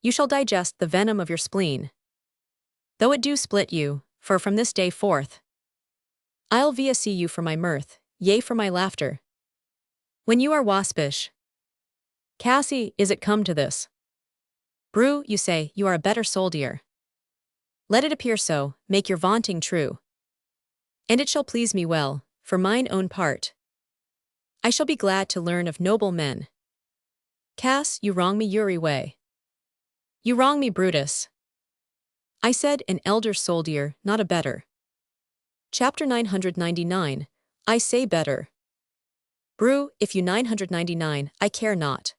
You shall digest the venom of your spleen. Though it do split you, for from this day forth I'll see you for my mirth, yea for my laughter. When you are waspish, Cassie, is it come to this? Brew, you say, you are a better soldier. Let it appear so, make your vaunting true. And it shall please me well, for mine own part. I shall be glad to learn of noble men. Cass, you wrong me Uri way. You wrong me Brutus. I said an elder soldier, not a better. Chapter 999, I say better. Brew, if you 999, I care not.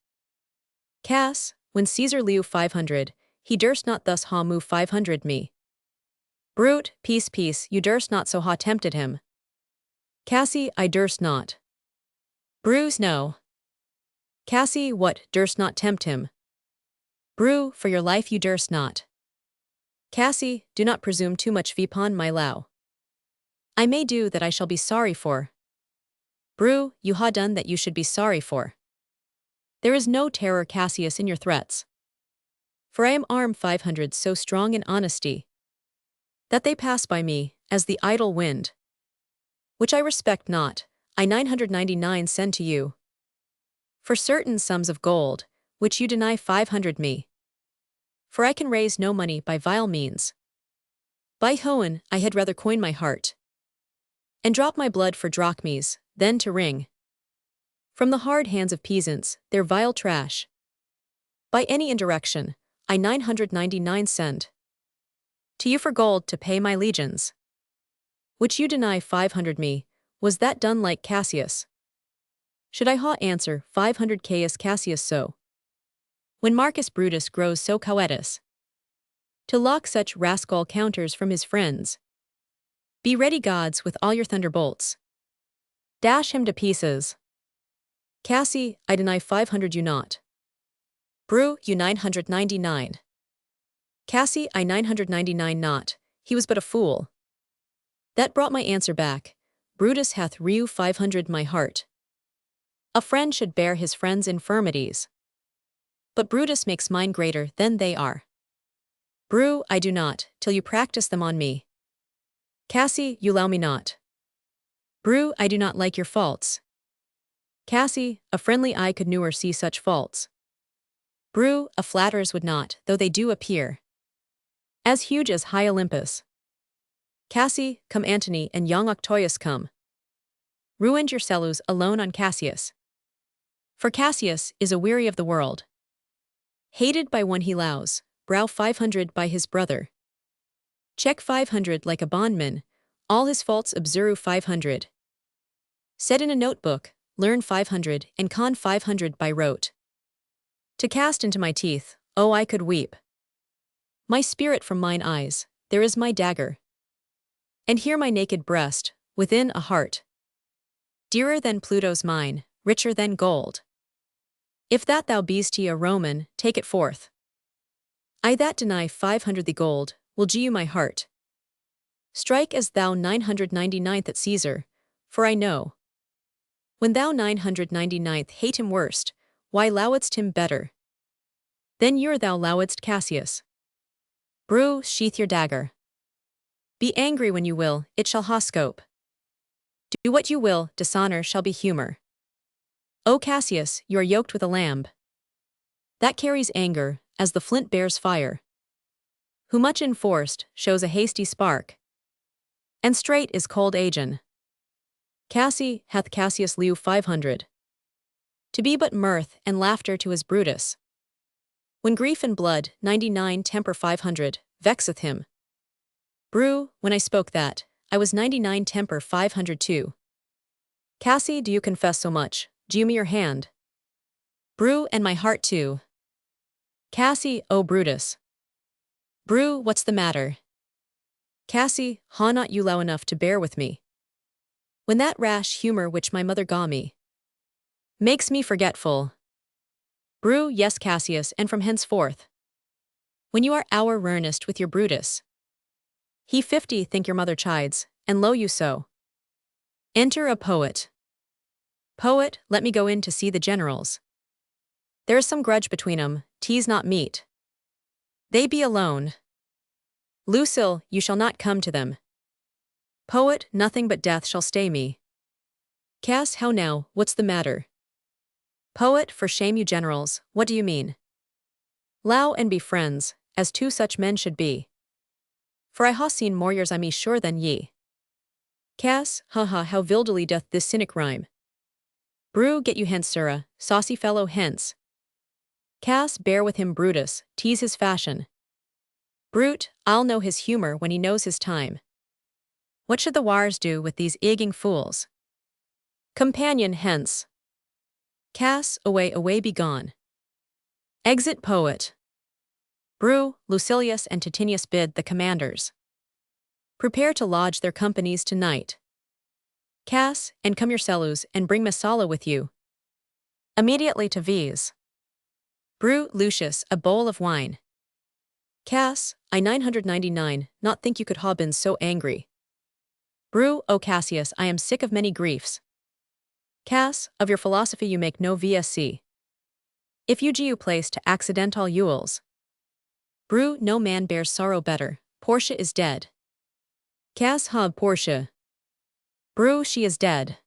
Cass, when Caesar liu 500, he durst not thus ha move 500 me. Brute, peace, you durst not so ha tempted him. Cassie, I durst not. Brews, no. Cassie, what, durst not tempt him? Brew, for your life you durst not. Cassie, do not presume too much vipon my low. I may do that I shall be sorry for. Brew, you ha done that you should be sorry for. There is no terror, Cassius, in your threats. For I am armed 500 so strong in honesty, that they pass by me, as the idle wind. Which I respect not, I 999 send to you. For certain sums of gold, which you deny 500 me. For I can raise no money by vile means. By Hohen, I had rather coin my heart, and drop my blood for drachmes, than to wring from the hard hands of peasants their vile trash. By any indirection, I 999 send to you for gold to pay my legions. Which you deny 500 me, was that done like Cassius? Should I ha answer 500 Caius Cassius so? When Marcus Brutus grows so covetous, to lock such rascal counters from his friends. Be ready, gods, with all your thunderbolts. Dash him to pieces. Cassie, I deny 500 you not. Brew, you 999. Cassie, I 999 not, he was but a fool. That brought my answer back. Brutus hath reu 500 my heart. A friend should bear his friend's infirmities. But Brutus makes mine greater than they are. Brew, I do not, till you practice them on me. Cassie, you allow me not. Brew, I do not like your faults. Cassie, a friendly eye could newer see such faults. Brew, a flatterers would not, though they do appear as huge as high Olympus. Cassie, come Antony and young Octoius come. Ruined your cellus alone on Cassius. For Cassius is a weary of the world. Hated by one he lows, brow 500 by his brother. Check 500 like a bondman, all his faults observe 500. Set in a notebook, learn 500 and con 500 by rote. To cast into my teeth, oh I could weep. My spirit from mine eyes, there is my dagger. And here my naked breast, within a heart. Dearer than Pluto's mine, richer than gold. If that thou beest a Roman, take it forth. I that deny 500 the gold, will give you my heart. Strike as thou 999th at Caesar, for I know. When thou 999th hate him worst, why lowedst him better? Then thou lowedst Cassius. Brew, sheath your dagger. Be angry when you will, it shall ha scope. Do what you will, dishonor shall be humor. O Cassius, you are yoked with a lamb. That carries anger, as the flint bears fire. Who much enforced, shows a hasty spark. And straight is cold agen. Cassie, hath Cassius liu 500. To be but mirth and laughter to his Brutus. When grief and blood, 99 temper 500, vexeth him. Brew, when I spoke that, I was 99 temper 500 too. Cassie, do you confess so much? Give me your hand. Brew, and my heart too. Cassie, O Brutus. Brew, what's the matter? Cassie, ha not you low enough to bear with me. When that rash humor which my mother gaw me makes me forgetful. Brew, yes Cassius, and from henceforth. When you are our earnest with your Brutus. He 50 think your mother chides, and lo you so. Enter a poet. Poet, let me go in to see the generals. There is some grudge between 'em, tease not meet. They be alone. Lucille, you shall not come to them. Poet, nothing but death shall stay me. Cass, how now, what's the matter? Poet, for shame you generals, what do you mean? Low and be friends, as two such men should be. For I ha seen more years I me sure than ye. Cass, how vildily doth this cynic rhyme. Brew, get you hence, sirrah, saucy fellow, hence. Cass, bear with him Brutus, tease his fashion. Brute, I'll know his humor when he knows his time. What should the wars do with these egging fools? Companion, hence. Cass, away be gone. Exit poet. Brew, Lucilius and Titinius bid the commanders prepare to lodge their companies tonight. Cass, and come yourselves and bring Messala with you. Immediately to V's. Brew, Lucius, a bowl of wine. Cass, I 999, not think you could ha been so angry. Brew, O Cassius, I am sick of many griefs. Cass, of your philosophy you make no VSC. If you place to accidental Yules. Brew, no man bears sorrow better, Portia is dead. Cass, Portia. Brew, she is dead.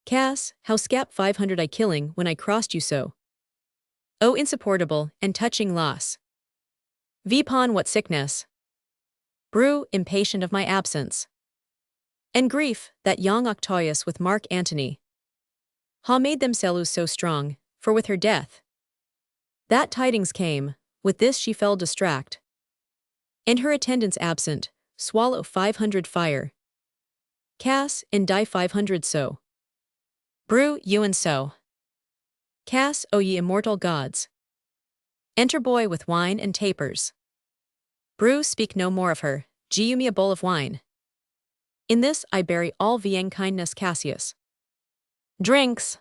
Cass, how scap 500 I killing when I crossed you so. Oh insupportable and touching loss. Vipon, what sickness. Brew, impatient of my absence. And grief, that young Octavius with Mark Antony. Ha made themselves so strong, for with her death. That tidings came, with this she fell distract. And her attendants absent, swallow 500 fire. Cass, and die 500 so. Brew, you and so. Cass, O ye immortal gods. Enter boy with wine and tapers. Brew, speak no more of her, you me a bowl of wine. In this I bury all vieng kindness Cassius. Drinks.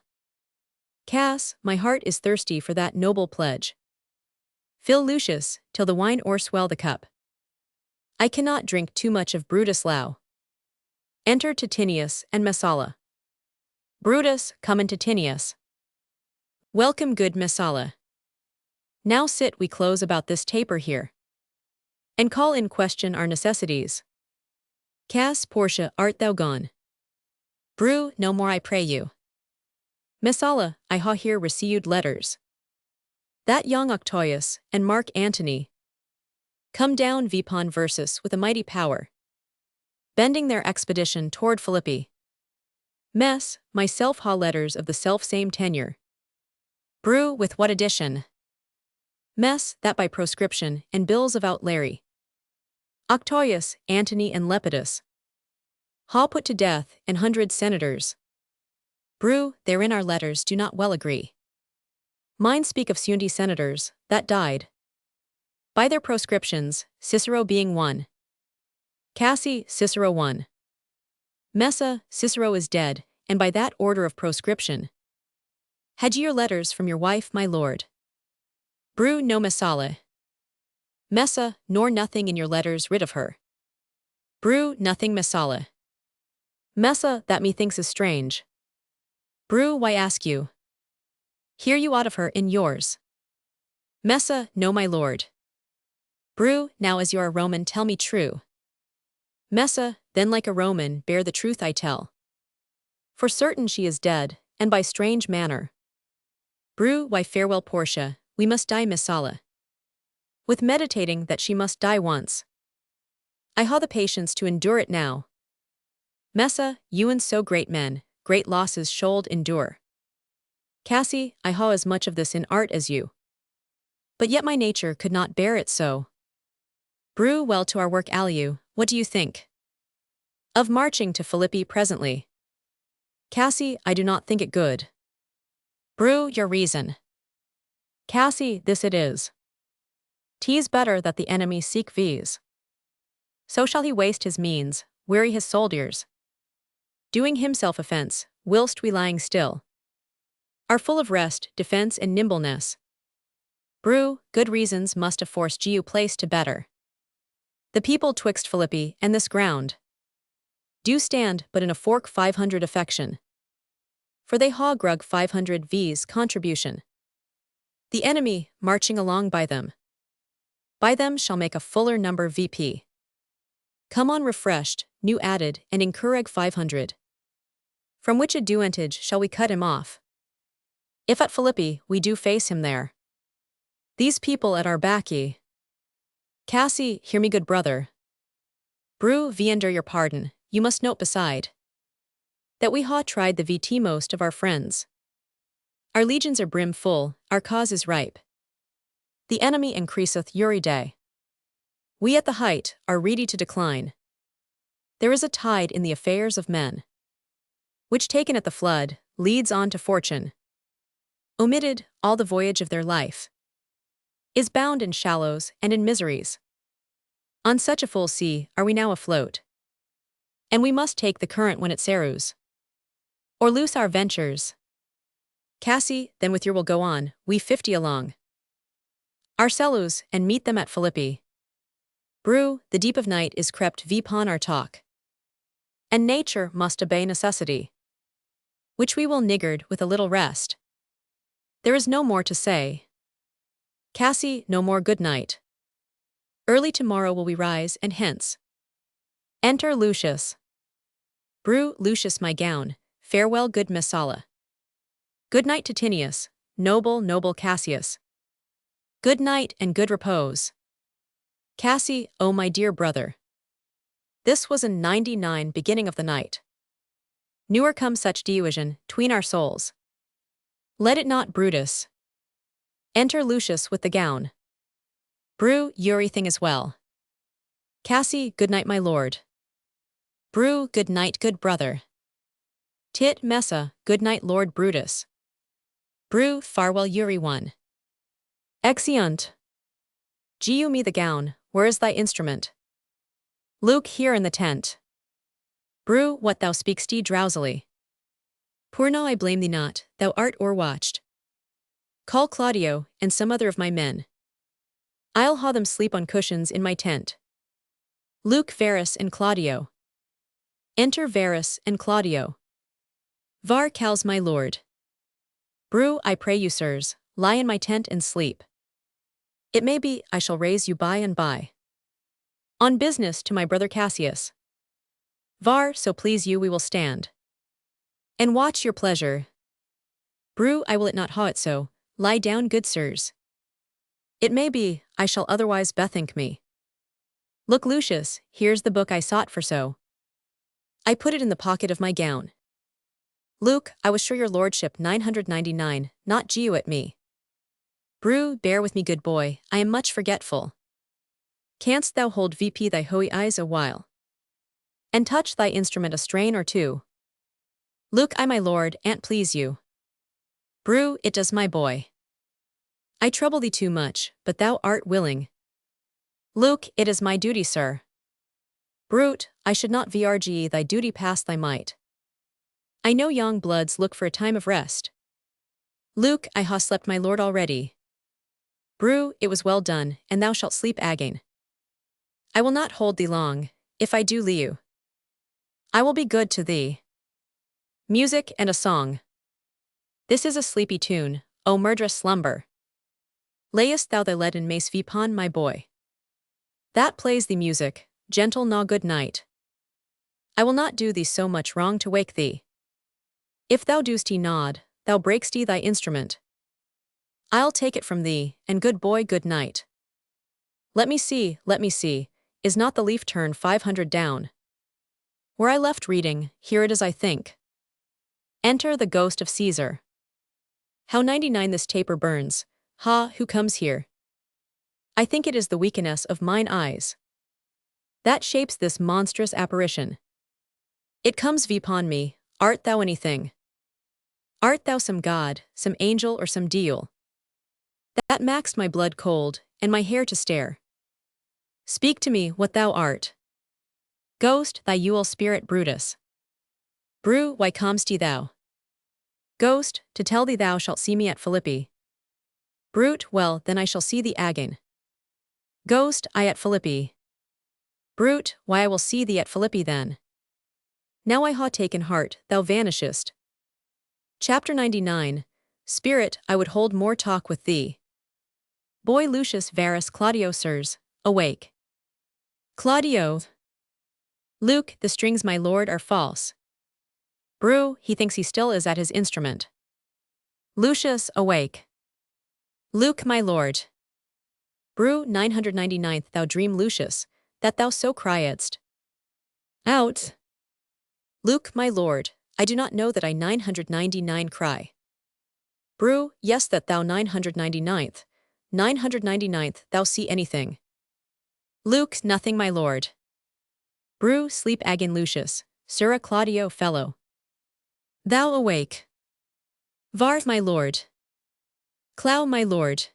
Cass, my heart is thirsty for that noble pledge. Fill Lucius, till the wine o'erswell the cup. I cannot drink too much of Brutus Lau. Enter Titinius and Messala. Brutus, come in Titinius. Welcome good Messala. Now sit we close about this taper here. And call in question our necessities. Cass, Portia, art thou gone? Brew, no more I pray you. Messala, I ha here received letters. That young Octavius and Mark Antony come down vipon versus with a mighty power, bending their expedition toward Philippi. Mess, myself ha letters of the self-same tenure. Brew, with what addition? Mess, that by proscription and bills of outlary. Octavius, Antony and Lepidus ha put to death and 100 senators. Brew, therein our letters do not well agree. Mine speak of 70 senators that died by their proscriptions, Cicero being one. Cassi, Cicero one. Messa, Cicero is dead, and by that order of proscription. Had ye your letters from your wife, my lord? Brew, no Messala. Messa, nor nothing in your letters writ of her. Brew, nothing Messala. Messa, that methinks is strange. Brew, why ask you? Hear you aught of her in yours? Messa, no my lord. Brew, now as you're a Roman tell me true. Messa, then like a Roman bear the truth I tell. For certain she is dead, and by strange manner. Brew, why farewell Portia, we must die Messala. With meditating that she must die once. I ha the patience to endure it now. Messa, you and so great men, great losses should endure. Cassi, I ha as much of this in art as you. But yet my nature could not bear it so. Brew, well to our work Aliu, what do you think? Of marching to Philippi presently. Cassi, I do not think it good. Brew, your reason. Cassi, this it is. 'Tis better that the enemy seek these. So shall he waste his means, weary his soldiers. Doing himself offense, whilst we lying still are full of rest, defense and nimbleness. Brew, good reasons must have forced you place to better. The people twixt Philippi and this ground do stand but in a fork 500 affection. For they ha grug 500 V's contribution. The enemy, marching along by them, By them shall make a fuller number VP. Come on refreshed, new added, and intrigue 500. From which advantage shall we cut him off? If at Philippi we do face him there. These people at our backy. Cassie, hear me good brother. Brew v under your pardon, you must note beside. That we ha tried the VT most of our friends. Our legions are brim full, our cause is ripe. The enemy increaseth every day. We at the height are ready to decline. There is a tide in the affairs of men, which taken at the flood, leads on to fortune. Omitted, all the voyage of their life is bound in shallows and in miseries. On such a full sea are we now afloat, and we must take the current when it serves, or loose our ventures. Cassie, then with your will go on, we 50 along our cellos, and meet them at Philippi. Brew, the deep of night is crept vpon our talk, and nature must obey necessity, which we will niggard with a little rest. There is no more to say. Cassie, no more good night. Early tomorrow will we rise, and hence. Enter Lucius. Brew, Lucius my gown, farewell good Messala. Good night Titinius, noble Cassius. Good night and good repose. Cassie, oh my dear brother. This was in 99 beginning of the night. Newer come such division, tween our souls. Let it not Brutus. Enter Lucius with the gown. Brew, everything is well. Cassie, good night my lord. Brew, good night good brother. Tit Messa, good night Lord Brutus. Brew, farewell everyone. Exeunt. Giu me the gown, where is thy instrument? Luke here in the tent. Brew, what thou speak'st drowsily. Poor I blame thee not, thou art o'erwatched. Call Claudio, and some other of my men. I'll ha them sleep on cushions in my tent. Luke, Varus, and Claudio. Enter Varus and Claudio. Var cows my lord. Brew, I pray you sirs, lie in my tent and sleep. It may be I shall raise you by and by. On business to my brother Cassius. Var, so please you we will stand. And watch your pleasure. Brew, I will it not ha it so, lie down good sirs. It may be, I shall otherwise bethink me. Look Lucius, here's the book I sought for so. I put it in the pocket of my gown. Luke, I was sure your lordship 999, not geo at me. Brew, bear with me good boy, I am much forgetful. Canst thou hold VP thy hoey eyes a while? And touch thy instrument a strain or two? Luke, I my lord, an't please you. Brew, it does my boy. I trouble thee too much, but thou art willing. Luke, it is my duty sir. Brute, I should not vrge thy duty past thy might. I know young bloods look for a time of rest. Luke, I ha slept my lord already. Brew, it was well done, and thou shalt sleep again. I will not hold thee long, if I do leave. I will be good to thee. Music and a song. This is a sleepy tune, O murderous slumber. Layest thou thy leaden mace vpon my boy. That plays thee music, gentle na good night. I will not do thee so much wrong to wake thee. If thou dost nod, thou break'st thy instrument. I'll take it from thee, and good boy good night. Let me see, is not the leaf turn 500 down? Where I left reading, here it is I think. Enter the ghost of Caesar. How 99 this taper burns, ha, who comes here? I think it is the weakness of mine eyes that shapes this monstrous apparition. It comes vpon me, art thou anything? Art thou some god, some angel or some deil? That maxed my blood cold, and my hair to stare. Speak to me what thou art. Ghost, thy Yule spirit Brutus. Brew, why comest thou? Ghost, to tell thee thou shalt see me at Philippi. Brute, well, then I shall see thee again. Ghost, I at Philippi. Brute, why I will see thee at Philippi then. Now I ha taken heart, thou vanishest. Chapter 99. Spirit, I would hold more talk with thee. Boy Lucius Verus Claudio Sirs, awake. Claudio. Luke, the strings my lord are false. Bru, he thinks he still is at his instrument. Lucius, awake. Luke, my lord. Bru, 999th thou dream Lucius, that thou so criedst. Out. Luke, my lord, I do not know that I 999 cry. Bru, yes that thou 999th, 999th thou see anything. Luke, nothing my lord. Bru, sleep agin Lucius, Sirrah Claudio fellow. Thou awake. Var, my lord. Clow, my lord.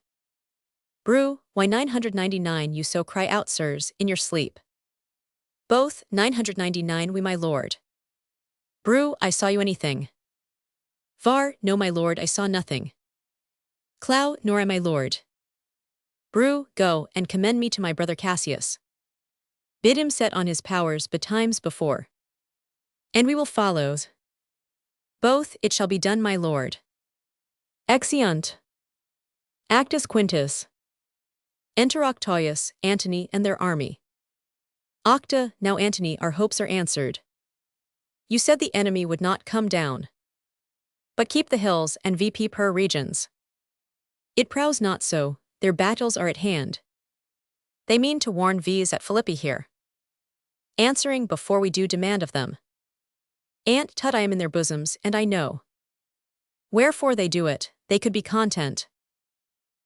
Bru, why 999 you so cry out, sirs, in your sleep? Both, 999 we my lord. Bru, I saw you anything. Var, no my lord, I saw nothing. Clow, nor I my lord. Bru, go, and commend me to my brother Cassius. Bid him set on his powers betimes before. And we will follow. Both, it shall be done my lord. Exeunt. Actus Quintus. Enter Octavius, Antony, and their army. Octa, now Antony, our hopes are answered. You said the enemy would not come down, but keep the hills and VP per regions. It prows not so, their battles are at hand. They mean to warn V's at Philippi here. Answering before we do demand of them. Ant tut I am in their bosoms, and I know. Wherefore they do it, they could be content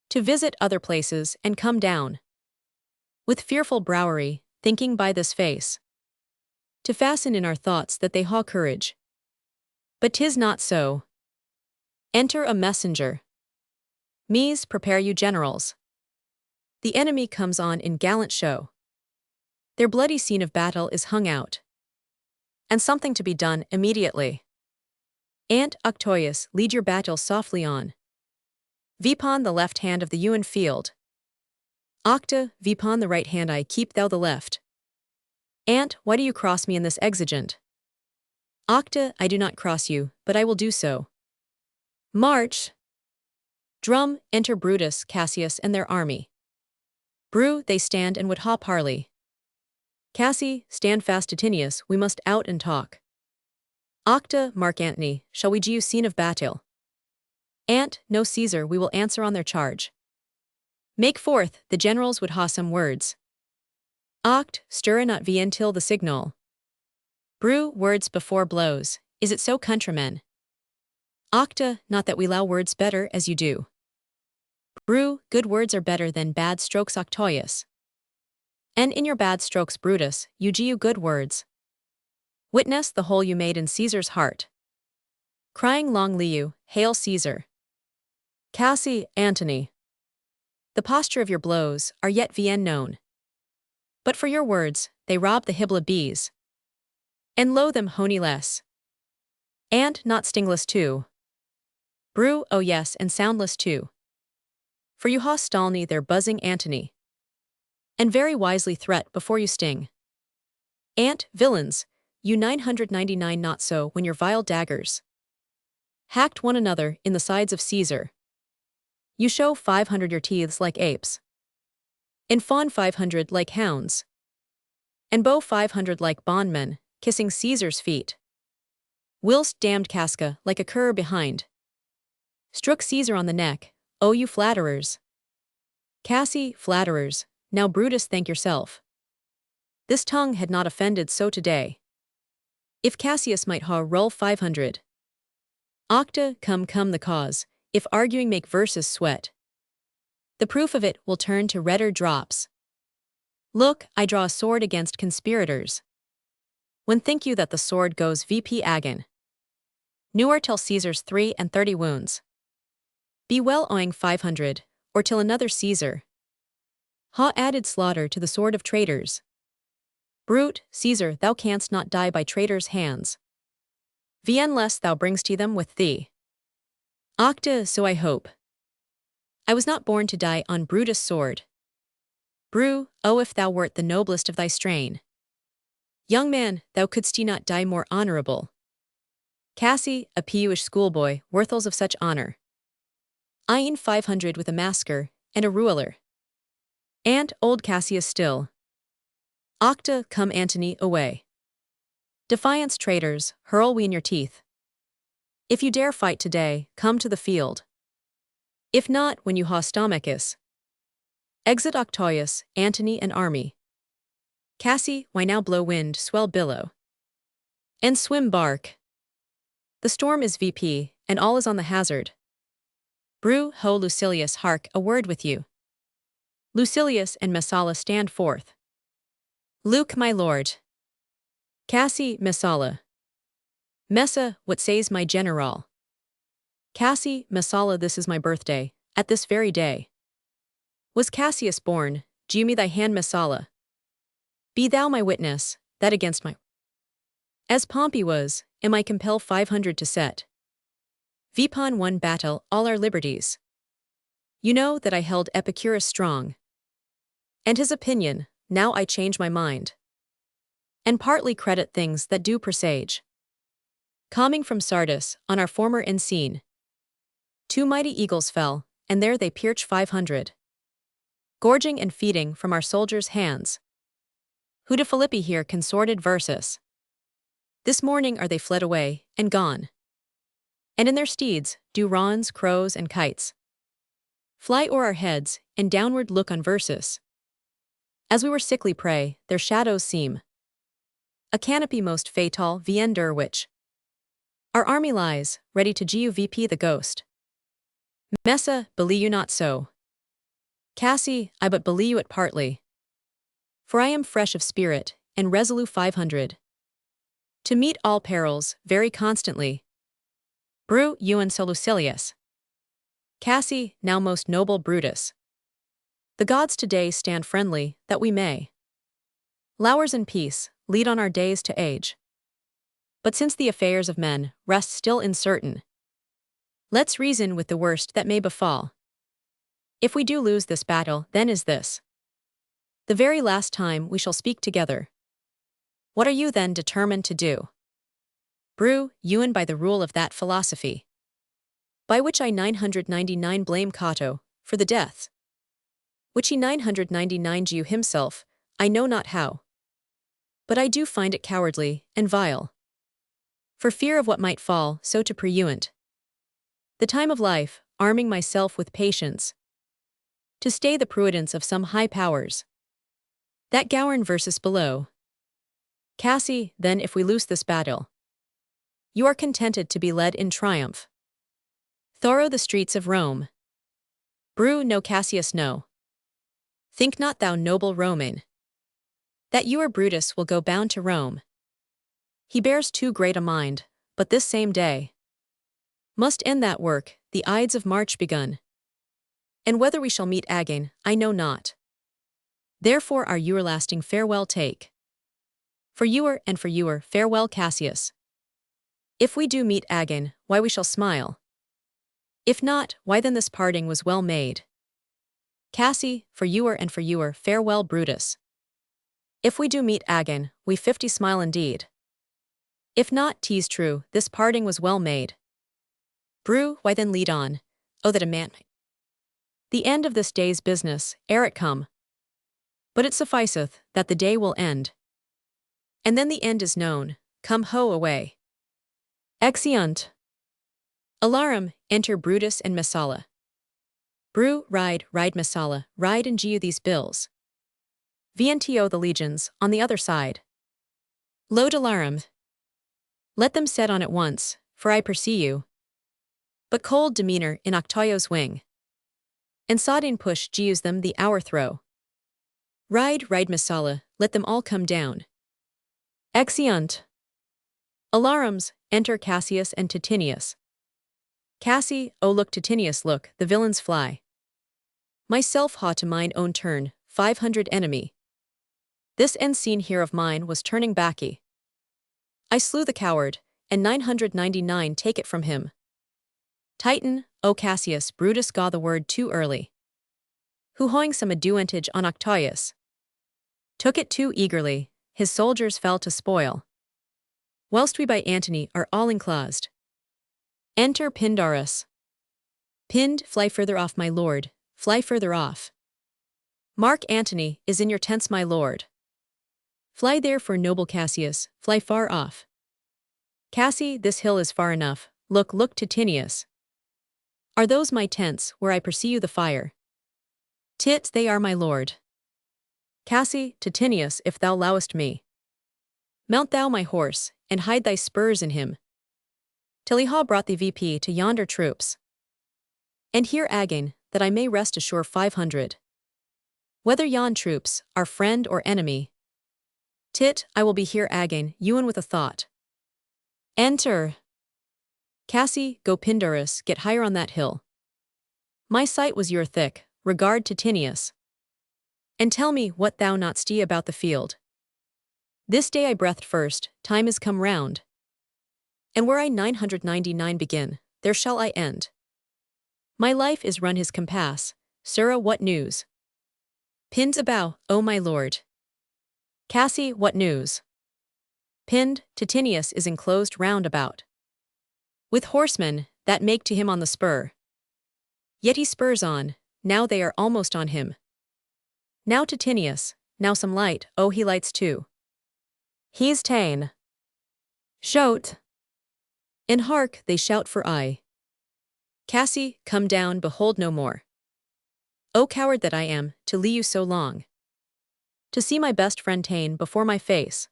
to visit other places and come down. With fearful browery, thinking by this face, to fasten in our thoughts that they haw courage. But 'tis not so. Enter a messenger. Mies, prepare you generals. The enemy comes on in gallant show. Their bloody scene of battle is hung out. And something to be done immediately. Ant Octavius, lead your battle softly on. Vipon the left hand of the Ewan field. Octa, Vipon the right hand I keep thou the left. Ant, why do you cross me in this exigent? Octa, I do not cross you, but I will do so. March. Drum, enter Brutus, Cassius, and their army. Bru, they stand and would haw parley. Cassi, stand fast Titinius, we must out and talk. Octa, Mark Antony, shall we do scene of battle? Ant, no Caesar, we will answer on their charge. Make forth, the generals would haw some words. Oct, stir not V until the signal. Bru, words before blows, is it so countrymen? Octa, not that we allow words better as you do. Bru, good words are better than bad strokes Octavius. And in your bad strokes Brutus, you give good words. Witness the hole you made in Caesar's heart. Crying long liu, hail Caesar. Cassi, Antony. The posture of your blows are yet vn known. But for your words, they rob the hibla bees. And low them honey less. And not stingless too. Bru, oh yes, and soundless too. For you haw stalny their buzzing Antony. And very wisely threat before you sting. Ant, villains, you 999 not so when your vile daggers hacked one another in the sides of Caesar. You show 500 your teeths like apes. And fawn 500 like hounds. And bow 500 like bondmen, kissing Caesar's feet. Whilst damned Casca like a cur behind. Strook Caesar on the neck, O you flatterers. Cassi, flatterers, now Brutus thank yourself. This tongue had not offended so today. If Cassius might haw roll 500. Octa, come the cause, if arguing make verses sweat. The proof of it will turn to redder drops. Look, I draw a sword against conspirators. When think you that the sword goes VP agon? Newer till Caesar's 33 wounds. Be well owing 500, or till another Caesar. Ha added slaughter to the sword of traitors. Brute, Caesar, thou canst not die by traitors' hands. Vn less thou brings to them with thee. Octa, so I hope. I was not born to die on Brutus' sword. Bru, oh if thou wert the noblest of thy strain. Young man, thou couldst not die more honorable. Cassi, a peewish schoolboy, worthles of such honor. Eyen 500 with a masker, and a ruler. And old Cassius still. Octa, come Antony, away. Defiance traitors, hurl we in your teeth. If you dare fight today, come to the field. If not, when you ha Stomachus. Exit Octavius, Antony and army. Cassi, why now blow wind, swell billow. And swim bark. The storm is VP, and all is on the hazard. Brew, ho Lucilius, hark, a word with you. Lucilius and Messala stand forth. Luke, my lord. Cassi, Messala. Messa, what says my general? Cassi, Messala, this is my birthday, at this very day. Was Cassius born, give me thy hand Messala. Be thou my witness, that against my as Pompey was, am I compel 500 to set. Vipon one battle, all our liberties. You know that I held Epicurus strong. And his opinion, now I change my mind. And partly credit things that do presage. Coming from Sardis, on our former scene. 2 mighty eagles fell, and there they pierched 500. Gorging and feeding from our soldiers' hands. Who to Philippi here consorted versus. This morning are they fled away, and gone. And in their steeds, do rawns, crows, and kites. Fly o'er our heads, and downward look on versus. As we were sickly prey, their shadows seem. A canopy most fatal, viendur which. Our army lies, ready to GUVP the ghost. Messa, believe you not so. Cassi, I but believe you it partly. For I am fresh of spirit, and resolute 500. To meet all perils, very constantly. Brew, you and so Lucilius. Cassi, now most noble Brutus. The gods today stand friendly, that we may. Lowers in peace, lead on our days to age. But since the affairs of men rest still uncertain, let's reason with the worst that may befall. If we do lose this battle, then is this the very last time we shall speak together. What are you then determined to do? Brew, you and by the rule of that philosophy, by which I 999 blame Cato, for the death, which he 999 due himself, I know not how. But I do find it cowardly, and vile. For fear of what might fall, so to preuent. The time of life, arming myself with patience, to stay the prudence of some high powers. That govern versus below. Cassi, then if we lose this battle, you are contented to be led in triumph. Thorough the streets of Rome. Brew, no Cassius, no. Think not thou, noble Roman, that you or Brutus will go bound to Rome. He bears too great a mind, but this same day must end that work, the Ides of March begun. And whether we shall meet again, I know not. Therefore our everlasting farewell take. For you and for you, farewell Cassius. If we do meet again, why we shall smile. If not, why then this parting was well made. Cassi, for you and for you, farewell Brutus. If we do meet again, we 50 smile indeed. If not, 'tis true, this parting was well made. Brew, why then lead on, oh that a man. The end of this day's business, ere it come. But it sufficeth, that the day will end. And then the end is known, come ho away. Exeunt. Alarum, enter Brutus and Messala. Brew, ride Messala, ride and Giu these bills. Viento the legions, on the other side. Load alarum. Let them set on at once, for I perceive you. But cold demeanor in Octavio's wing. And sodden push Gius them the hour throw. Ride Messala, let them all come down. Exeunt. Alarums, enter Cassius and Titinius. Cassi, oh look Titinius look, the villains fly. Myself ha to mine own turn, 500 enemy. This end scene here of mine was turning backy. I slew the coward, and 999 take it from him. Titan, O Cassius, Brutus got the word too early. Who hoing some advantage on Octavius. Took it too eagerly, his soldiers fell to spoil. Whilst we by Antony are all enclosed. Enter Pindarus. Pinned, fly further off my lord, fly further off. Mark Antony is in your tents, my lord. Fly therefore, noble Cassius, fly far off. Cassi, this hill is far enough, look Titinius. Are those my tents, where I pursue the fire? Tit, they are, my lord. Cassi, Titinius, if thou allowest me. Mount thou my horse, and hide thy spurs in him, till he ha brought thee VP to yonder troops. And here again, that I may rest ashore 500. Whether yon troops are friend or enemy. Tit, I will be here again, Ewan with a thought. Enter. Cassi, go Pindarus, get higher on that hill. My sight was your thick, regard Titinius. And tell me what thou not stee about the field. This day I breathed first, time is come round. And where I 999 begin, there shall I end. My life is run his compass, sirrah, what news? Pinned abow, O my lord. Cassi, what news? Pinned, Titinius is enclosed round about, with horsemen, that make to him on the spur. Yet he spurs on, now they are almost on him. Now Titinius, now some light, oh he lights too. He's ta'en. Shout. And hark, they shout for aye. Cassi, come down, behold no more. O coward that I am, to lee you so long. To see my best friend ta'en before my face.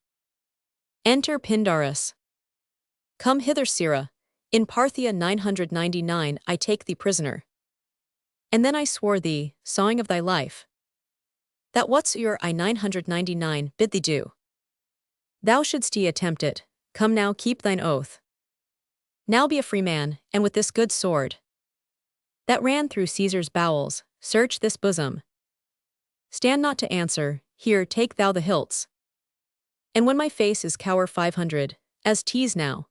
Enter Pindarus. Come hither, sirrah, in Parthia 999 I take thee prisoner. And then I swore thee, sawing of thy life, that whatsoe'er I 999 bid thee do, thou shouldst ye attempt it. Come now, keep thine oath. Now be a free man, and with this good sword that ran through Caesar's bowels, search this bosom. Stand not to answer, here take thou the hilts. And when my face is cower 500, as 'tis now,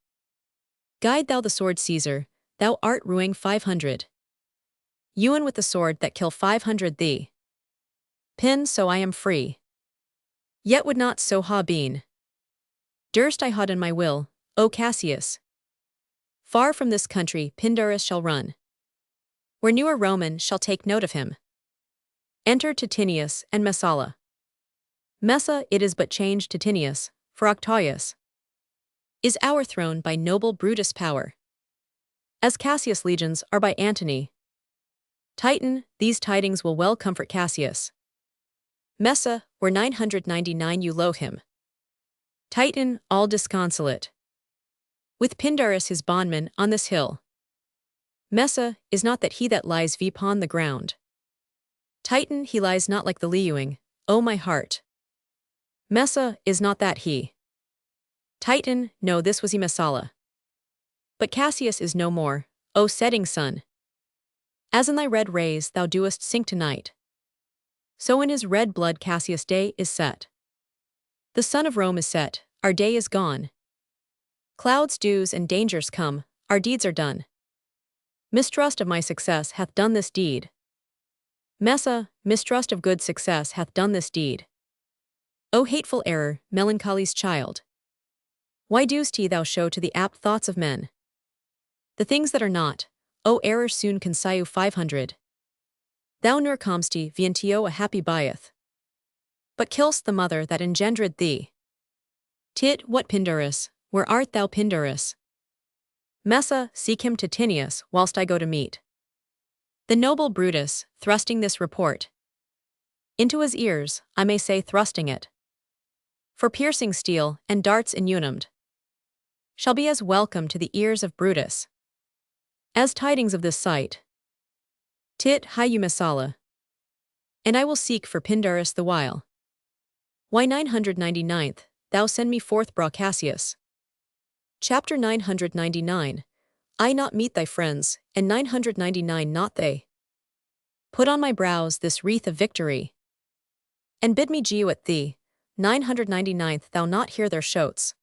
guide thou the sword, Caesar, thou art ruing 500. Ewan with the sword that kill 500 thee. Pin, so I am free. Yet would not so ha been. Durst I had in my will, O Cassius. Far from this country Pindarus shall run, where newer Roman shall take note of him. Enter Titinius and Messala. Messa, it is but changed Titinius, for Octavius is overthrown by noble Brutus' power, as Cassius' legions are by Antony. Titan, these tidings will well comfort Cassius. Messa, where 999 you low him. Titan, all disconsolate, with Pindarus his bondman on this hill. Messa, is not that he that lies upon the ground. Titan, he lies not like the lewing, O my heart. Messa, is not that he. Titan, no, this was he Messala. But Cassius is no more, O setting sun. As in thy red rays thou doest sink tonight, so in his red blood Cassius' day is set. The sun of Rome is set, our day is gone. Clouds, dews, and dangers come, our deeds are done. Mistrust of my success hath done this deed. Messa, mistrust of good success hath done this deed. O hateful error, melancholy's child. Why dost thou show to the apt thoughts of men the things that are not, O error soon consiu 500. Thou nor comsti vientio a happy bieth, but kill'st the mother that engendred thee. Tit, what Pindarus, where art thou Pindarus? Messa, seek him Titinius, whilst I go to meet the noble Brutus, thrusting this report into his ears, I may say thrusting it, for piercing steel and darts inunimed shall be as welcome to the ears of Brutus as tidings of this sight. Tit, hie you Messala, and I will seek for Pindarus the while. Why 999th, thou send me forth bra Cassius. Chapter 999, I not meet thy friends, and 999 not they. Put on my brows this wreath of victory, and bid me geo at thee, 999th thou not hear their shouts.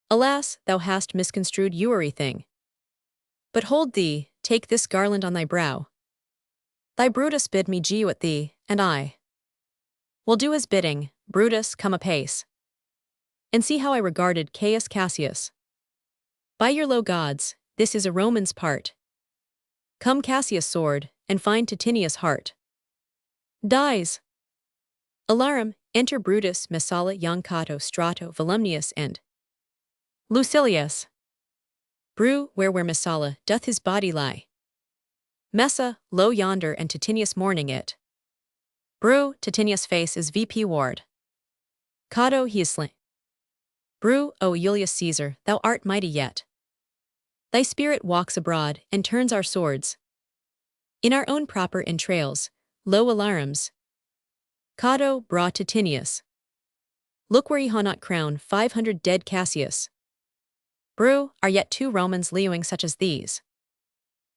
Alas, thou hast misconstrued ewery thing. But hold thee, take this garland on thy brow. Thy Brutus bid me geo at thee, and I will do his bidding. Brutus, come apace, and see how I regarded Caius Cassius. By your low gods, this is a Roman's part. Come Cassius' sword, and find Titinius' heart. Dies. Alarum, enter Brutus, Messala, young Cato, Strato, Volumnius, and Lucilius. Bru, where Messala doth his body lie. Messa, low yonder, and Titinius mourning it. Bru, Titinius' face is VP Ward. Cato, he is slain. Bru, O Julius Caesar, thou art mighty yet. Thy spirit walks abroad, and turns our swords in our own proper entrails, lo alarums. Cato, bra Titinius. Look where ye ha not crown 500 dead Cassius. Bru, are yet 2 Romans leoing such as these.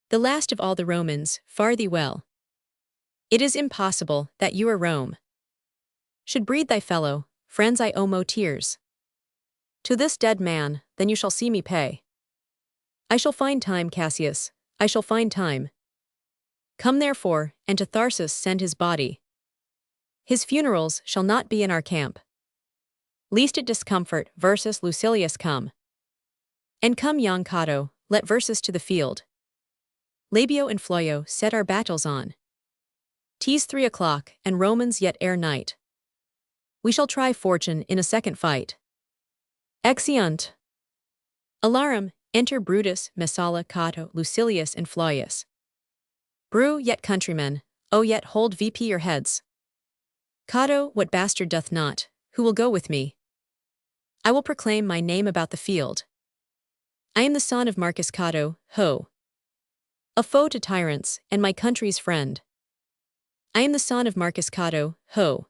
The last of all the Romans, fare thee well. It is impossible that you or Rome should breed thy fellow, friends I owe mo tears. To this dead man, then you shall see me pay. I shall find time, Cassius, I shall find time. Come therefore, and to Tharsus send his body. His funerals shall not be in our camp. Least it discomfort, versus Lucilius come. And come young Cato, let versus to the field. Labio and Floyo set our battles on. 'Tis 3 o'clock, and Romans yet ere night. We shall try fortune in a second fight. Exeunt. Alarum, enter Brutus, Messala, Cato, Lucilius, and Floius. Bru, yet countrymen, O yet hold VP your heads. Cato, what bastard doth not, who will go with me? I will proclaim my name about the field. I am the son of Marcus Cato, ho! A foe to tyrants, and my country's friend. I am the son of Marcus Cato, ho!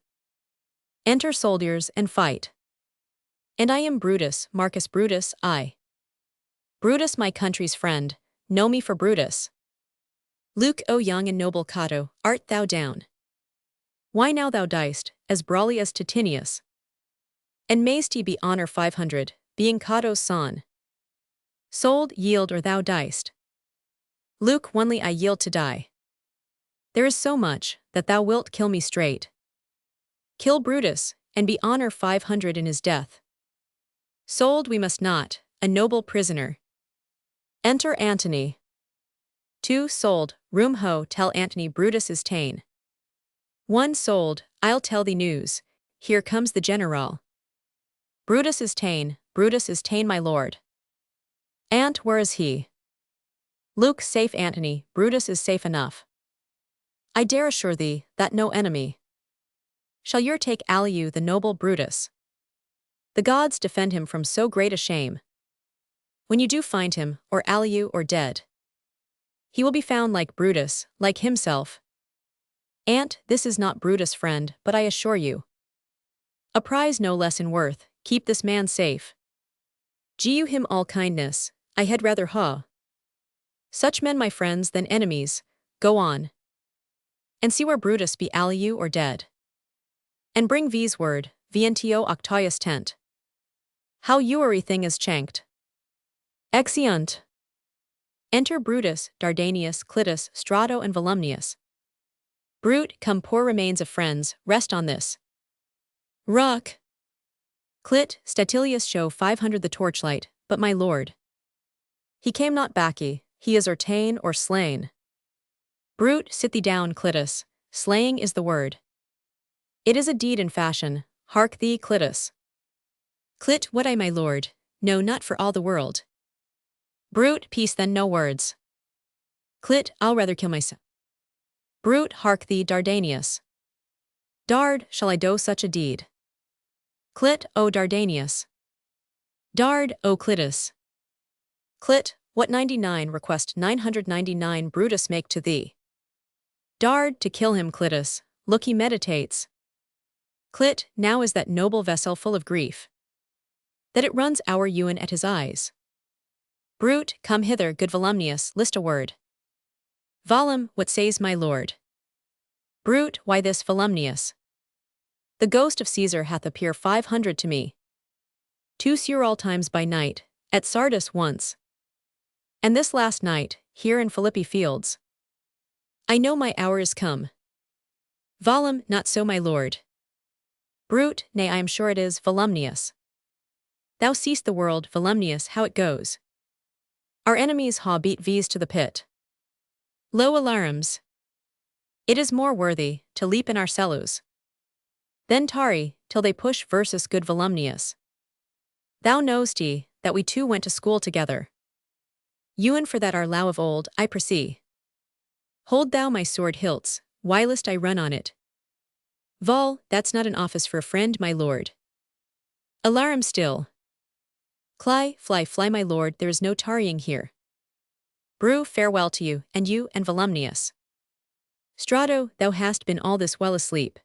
Enter soldiers and fight. And I am Brutus, Marcus Brutus, I. Brutus my country's friend, know me for Brutus. Luke, O young and noble Cato, art thou down? Why now thou diest, as brawly as Titinius? And mayst he be honor 500, being Cato's son. Sold, yield, or thou diest. Luke, onely I yield to die. There is so much, that thou wilt kill me straight. Kill Brutus, and be honor 500 in his death. Sold we must not, a noble prisoner. Enter Antony. 2 sold, room ho, tell Antony Brutus is ta'en. 1 sold, I'll tell thee news, here comes the general. Brutus is ta'en, my lord. Ant, where is he? Luke, safe Antony, Brutus is safe enough. I dare assure thee, that no enemy shall your take aliu the noble Brutus. The gods defend him from so great a shame. When you do find him, or aliu or dead, he will be found like Brutus, like himself. Ant, this is not Brutus' friend, but I assure you, a prize no less in worth, keep this man safe. Gu him all kindness, I had rather ha. Such men my friends than enemies, go on. And see where Brutus be aliu or dead. And bring V's word, Vientio octoius tent. How eury thing is chanked. Exeunt. Enter Brutus, Dardanius, Clitus, Strato, and Volumnius. Brute, come poor remains of friends, rest on this rock. Clit, Statilius show 500 the torchlight, but my lord. He came not baccy, he is or ta'en or slain. Brute, sit thee down, Clitus, slaying is the word. It is a deed in fashion, hark thee, Clitus. Clit, what I my lord, no not for all the world. Brute, peace then no words. Clit, I'll rather kill myself. Brute, hark thee, Dardanius. Dard, shall I do such a deed? Clit, O Dardanius. Dard, O Clitus. Clit, what 99 request 999 Brutus make to thee? Dard, to kill him, Clitus, look he meditates. Clit, now is that noble vessel full of grief, that it runs our ewan at his eyes. Brute, come hither, good Volumnius, list a word. Volum, what says my lord? Brute, why this, Volumnius? The ghost of Caesar hath appear 500 to me. 2 sur all times by night, at Sardis once. And this last night, here in Philippi fields. I know my hour is come. Volum, not so my lord. Brute, nay I am sure it is, Volumnius. Thou seest the world, Volumnius, how it goes. Our enemies ha beat V's to the pit. Lo alarums. It is more worthy to leap in our cellus. Then tarry, till they push versus good Volumnius. Thou know'st ye, that we two went to school together. Ewan for that our low of old, I perceive. Hold thou my sword hilts, whilst I run on it. Vol, that's not an office for a friend, my lord. Alarum still. Fly, my lord, there is no tarrying here. Brew, farewell to you, and Volumnius. Strato, thou hast been all this while asleep.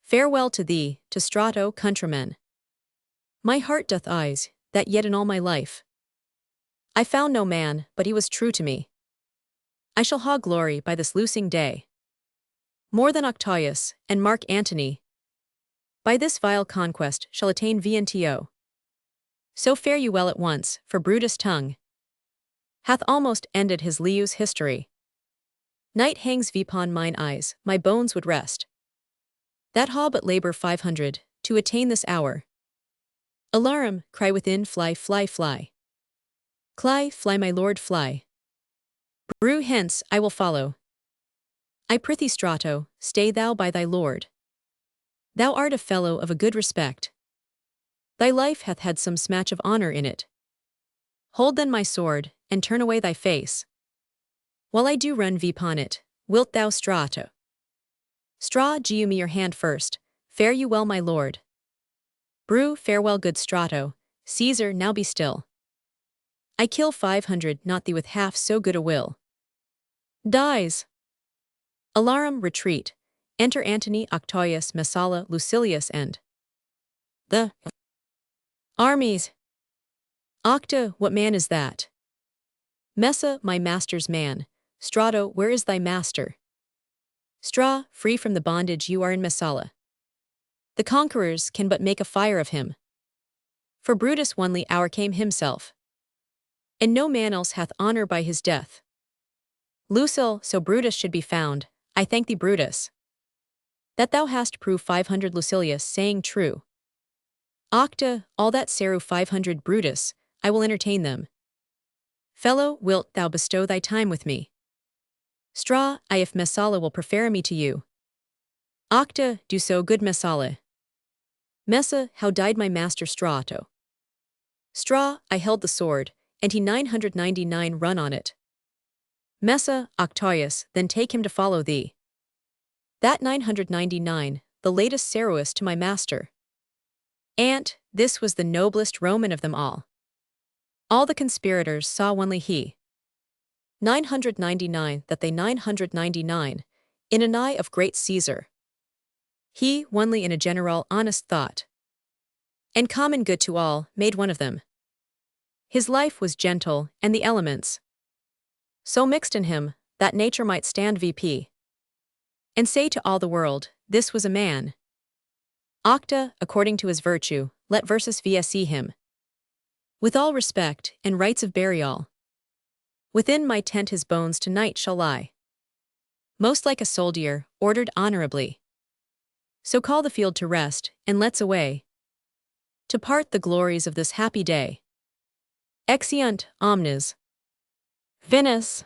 Farewell to thee, to Strato, countrymen. My heart doth eyes, that yet in all my life I found no man, but he was true to me. I shall ha glory by this loosing day, more than Octavius and Mark Antony. By this vile conquest shall attain VNTO. So fare you well at once, for Brutus' tongue hath almost ended his Leus history. Night hangs upon mine eyes, my bones would rest. That ha but labor 500, to attain this hour. Alarum, cry within, fly. Fly, my lord, fly. Brew hence, I will follow. I prithee, Strato, stay thou by thy lord. Thou art a fellow of a good respect. Thy life hath had some smatch of honor in it. Hold then my sword, and turn away thy face. While I do run upon it, wilt thou, Strato? Give me your hand first. Fare you well, my lord. Brew, farewell, good Strato. Caesar, now be still. I kill 500, not thee with half so good a will. Dies. Alarum, retreat. Enter Antony, Octavius, Messala, Lucilius, and the armies. Octa, what man is that? Messa, my master's man. Strato, where is thy master? Free from the bondage you are in Messala. The conquerors can but make a fire of him. For Brutus only hour came himself, and no man else hath honor by his death. Lucile, so Brutus should be found, I thank thee, Brutus, that thou hast proved 500 Lucilius saying true. Octa, all that Seru 500 Brutus, I will entertain them. Fellow, wilt thou bestow thy time with me? I if Messala will prefer me to you. Octa, do so, good Messala. Messa, how died my master Strato? I held the sword, and he 999 run on it. Messa, Octavius, then take him to follow thee. That 999, the latest Seruus to my master. And this was the noblest Roman of them all. All the conspirators saw only he. 999 that they 999, in an eye of great Caesar. He, only in a general honest thought, and common good to all, made one of them. His life was gentle, and the elements so mixed in him, that nature might stand VP, and say to all the world, this was a man. Octa, according to his virtue, let versus VSE him. With all respect, and rites of burial. Within my tent his bones tonight shall lie. Most like a soldier, ordered honorably. So call the field to rest, and let's away to part the glories of this happy day. Exeunt omnes. Finis.